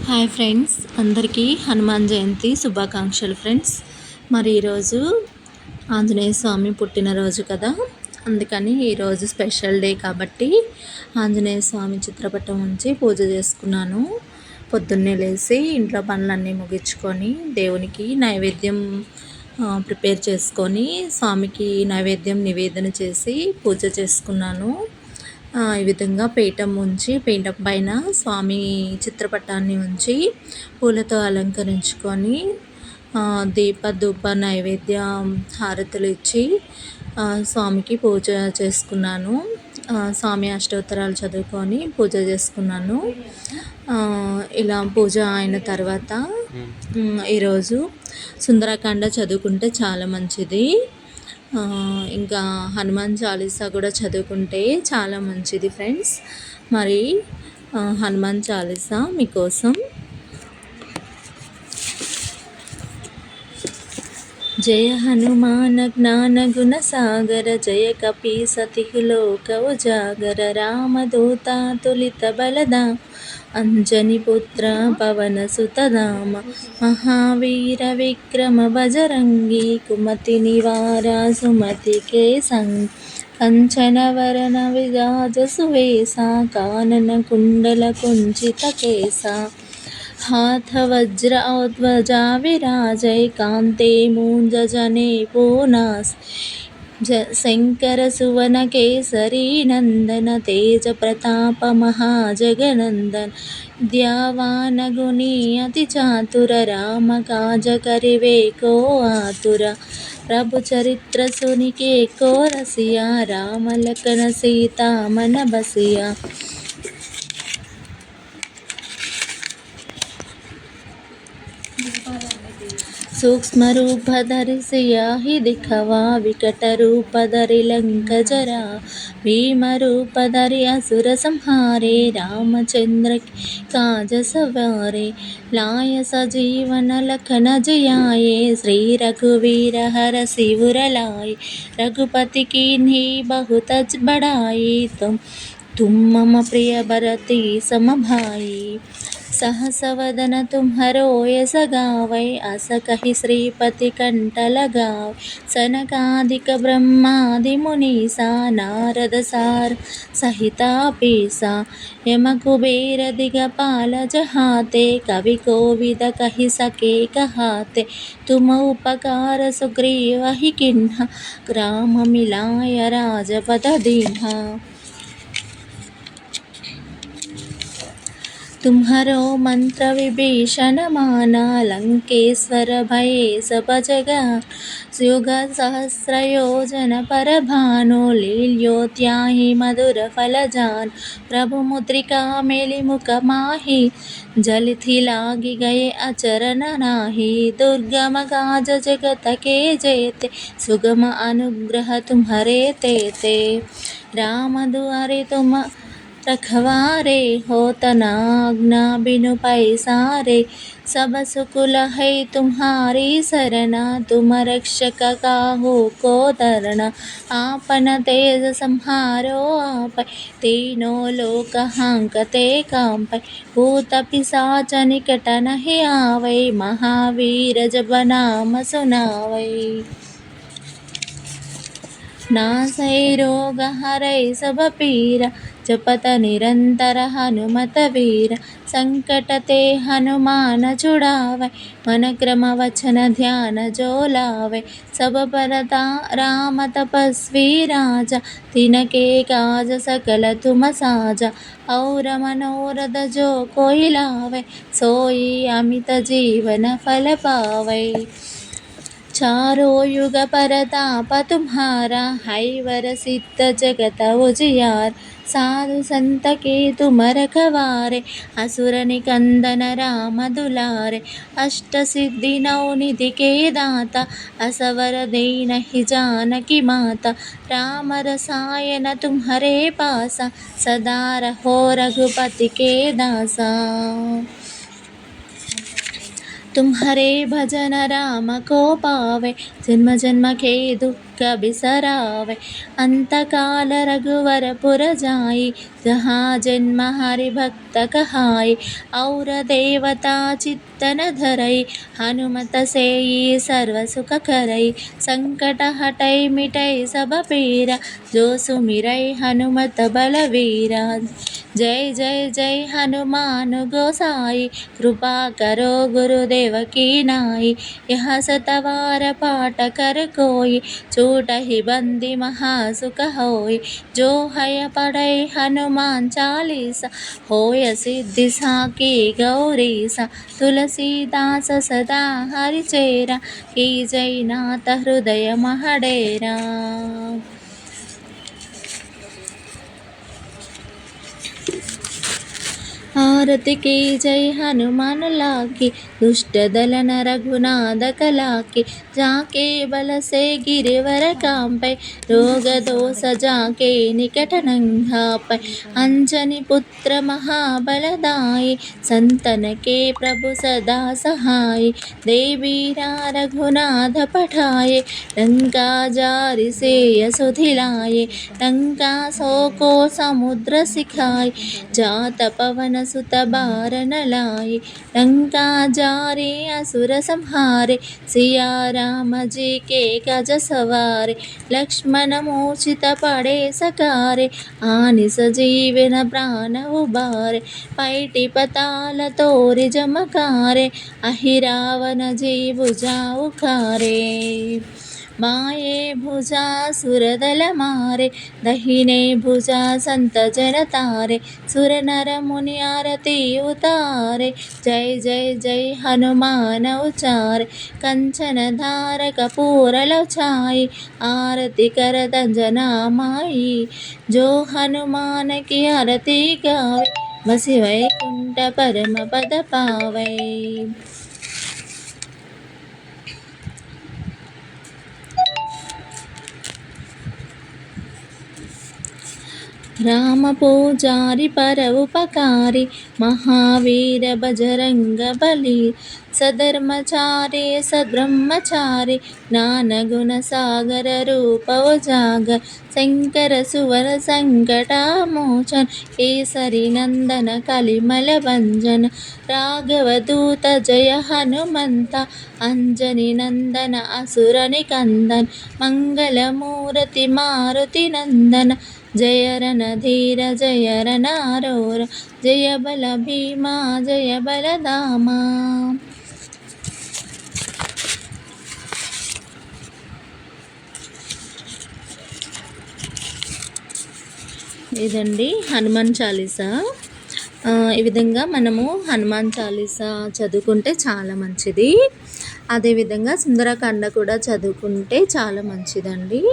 Hi friends, అందరికీ హనుమాన్ జయంతి శుభాకాంక్షలు friends. మరి ఈరోజు ఆంజనేయ స్వామి పుట్టినరోజు కదా, అందుకని ఈరోజు స్పెషల్ డే కాబట్టి ఆంజనేయ స్వామి చిత్రపటం ఉంచి పూజ చేసుకున్నాను. పొద్దున్నే లేచి ఇంట్లో పనులన్నీ ముగించుకొని దేవునికి నైవేద్యం ప్రిపేర్ చేసుకొని స్వామికి నైవేద్యం నివేదన చేసి పూజ చేసుకున్నాను. ఈ విధంగా పీఠం ఉంచి పీఠం పైన స్వామి చిత్రపటాన్ని ఉంచి పూలతో అలంకరించుకొని దీప ధూప నైవేద్య హారతులు ఇచ్చి స్వామికి పూజ చేసుకున్నాను. స్వామి అష్టోత్తరాలు చదువుకొని పూజ చేసుకున్నాను. ఇలా పూజ అయిన తర్వాత ఈరోజు సుందరకాండ చదువుకుంటే చాలా మంచిది. ఇంకా హనుమాన్ చాలీసా కూడా చదువుకుంటే చాలా మంచిది ఫ్రెండ్స్. మరి హనుమాన్ చాలీసా మీకోసం. జయ హనుమాన జ్ఞాన గుణ సాగర, జయ కపీ సతి లోక ఉజాగర, రామదూత తులిత బలదా, అంజని పుత్ర పవన సుతధామ, మహావీర విక్రమ బజరంగి, కుమతి నివార సుమతి కే సంగ్, కంచన వరన విరాజ సువేశ, కానన కుండల కుంచిత కేశ, हाथ वज्र औध्वजा विराजय, कांते मूंज जने पूनास, शंकर सुवन केसरी नंदन, तेज प्रताप महाजगनंदन, द्यावान गुणी अति चातुर, राम काज करिवे को आतुर, प्रभु चरित्र सुनिके को रसिया, राम लखन सीता मन बसिया, सूक्ष्म रूप धरि सियाहि दिखवा, विकट रूप धरि लंक जरा, भीम रूप धरि असुर संहारे, रामचंद्र के काज सवारे, लाय सजीवन लखन जियाए, श्री रघुवीर हर शिवर लाए, रघुपति कीन्ही बहुत बड़ाई, तुम मम प्रिय भरती सम भाई, सहस वदन तुम्हरो यस गावै, अस कहि श्रीपति कंठ लगावै, सनकादिक ब्रह्मादि मुनीसा, नारद सार सहिता पीसा, यम कुबेर दिगपाल जहाते, कवि कोविद कहि सके कहाते, तुम उपकार सुग्रीव ही किन्हा, राम मिलाय राजपद दीन्हा, तुम्हारो मंत्र विभीषण माना, लंकेश्वर भये सब जगा, युग सहस्र योजन पर भानु, लील्योत्याहि मधुर फल जान, प्रभु मुद्रिका मेलि मुख माहि, जलधि लागी गए अचरन नाही, दुर्गम काज जगत के जेते, सुगम अनुग्रह तुम्हारे तेते, राम दुआरे तुम रखवारे, होत न आज्ञा बिनु पैसारे, सब सुकुल है तुम्हारी सरना, तुम रक्षक काहू को डरना, आपन तेज संहारो आपै, तीनों लोक हांकते कांपै, भूत पिशाच निकट नहीं आवै, महावीर जब नाम सुनावै, नासै रोग हरै सब पीरा, जपत निरंतर हनुमत वीरा, संकट ते हनुमान छुड़ावै, मन क्रम वचन ध्यान जो लावै, सब पर राम तपस्वी राजा, तिनके काज सकल तुम साजा, और मनोरथ जो कोई लावै, सोई अमित जीवन फल पावै, चारों युग परताप तुम्हारा, है वर सिद्ध जगत उजियार, साधु संत के तुम रखवारे, असुर निकंदन राम दुलारे, अष्ट सिद्धि नौ निधि के दाता, असवर दीनहि जानकी माता, राम रसायन तुम्हारे पासा, सदा रहो रघुपति के दासा, तुम्हारे भजन राम को पावे, जन्म जन्म के दुख बिसरावे। अंतकाल रघुवर पुर जाई, जहाँ जन्म हरि भक्त कहाई। और देवता चित्तन धरई, हनुमत सेई सर्व सुख करई। संकट हटई मिटई सब पीरा, जो सुमिरई हनुमत बलवीरा। जय जय जय हनुमान गोसाई, कृपा करो गुरुदेव की नाई। यह सतवार पाठ कर कोई, छूटहि बंदी महासुख होय। जो हय पढ़ै हनुमान चालीसा, होय सिद्धि साकी गौरीसा। तुलसीदास सदा हरिचेरा, की जय नाथ हृदय महडेरा। आरती की जय हनुमान लागी, दुष्ट दलन रघुनाथ कलाकी। जाके बल से गिरवर कांपै, रोग दोष जाके निकट नंगापै। अंजनी पुत्र महाबलदाई, संतन के प्रभु सदा सहाय। देवीरा रघुनाथ पठाए, लंका जारि से सुधिलाए। लंका सो समुद्र सिखाए, जात पवन सुत बार न लाए। लंका जारे असुर संहारे, सिया राम जी के गज सवारे। लक्ष्मण मूर्छित पड़े सकारे, आनि सजीवन प्राण उबारे। पैटी पताल तोरि जमकारे, अहि रावण जी भुजा उखारे। बाये भुजा सुरदल मारे, दहिने भुजा संत जन तारे। सुर नर मुनि आरती उतारे, जय जय जय हनुमान उचारे। कंचन धार कपूर लो छाई, आरती कर अंजना माई। जो हनुमान की आरती गावे, बसी वैकुंठ परम पद पावै। राम पूजारी पर उपकारी, महावीर बजरंग बली। सधर्मचारी सद्ब्रह्मचारी, ज्ञान गुण सागर रूप उजागर। शंकर सुवर संकटामोचन, केसरी नंदन कलिमल भंजन। राघव दूत जय हनुमंता, अंजनी नंदन असुर निकंदन। मंगल मूर्ति मारुति नंदन, जय रणधीर जय రణారోర। జయ బల భీమా జయ బలధామా। ఇదండి హనుమాన్ చాలీసా. ఈ విధంగా మనము హనుమాన్ చాలీసా చదువుకుంటే చాలా మంచిది. అదేవిధంగా సుందరకాండ కూడా చదువుకుంటే చాలా మంచిదండి.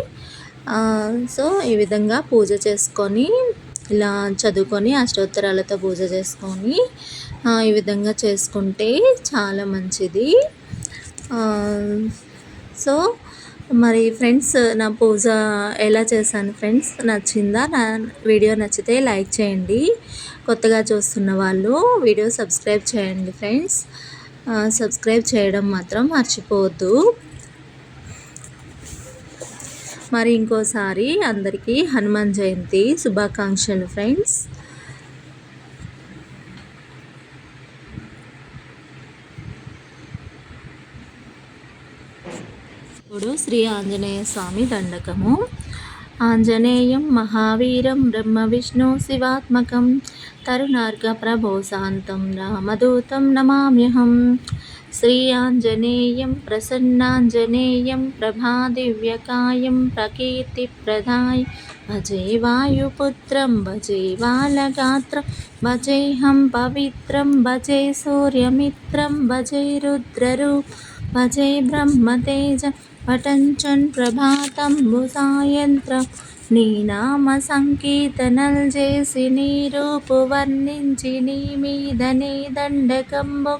సో ఈ విధంగా పూజ చేసుకొని, ఇలా చదువుకొని అష్టోత్తరాలతో పూజ చేసుకొని ఈ విధంగా చేసుకుంటే చాలా మంచిది. సో మరి ఫ్రెండ్స్, నా పూజ ఎలా చేశాను ఫ్రెండ్స్, నచ్చిందా? నా వీడియో నచ్చితే లైక్ చేయండి. కొత్తగా చూస్తున్న వాళ్ళు వీడియో సబ్స్క్రైబ్ చేయండి ఫ్రెండ్స్. సబ్స్క్రైబ్ చేయడం మాత్రం మర్చిపోవద్దు. మరి ఇంకోసారి అందరికీ హనుమాన్ జయంతి శుభాకాంక్షలు ఫ్రెండ్స్. ఇప్పుడు శ్రీ ఆంజనేయ స్వామి దండకము. ఆంజనేయం మహావీరం బ్రహ్మ విష్ణు శివాత్మకం, తరుణార్ఘ ప్రభో శాంతం రామదూతం నమామ్యహం. శ్రీ ఆంజనేయం ప్రసన్నాంజనేయం ప్రభాదివ్యకాయం ప్రకీర్తిప్రదాయ. భజే వాయుపుత్రం భజే బాలగాత్రం భజేహం పవిత్రం భజే సూర్యమిత్రం భజే రుద్రరూప భజే బ్రహ్మతేజ. పఠంచున్ ప్రభాతంబు సాయంత్రం, నీ నామ సంకీర్తనల్ చేసి నీ రూపు వర్ణించి నీ మీదనే దండకంబు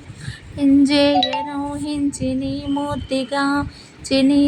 హింజేయనోహించి నీ మూర్తిగా చిని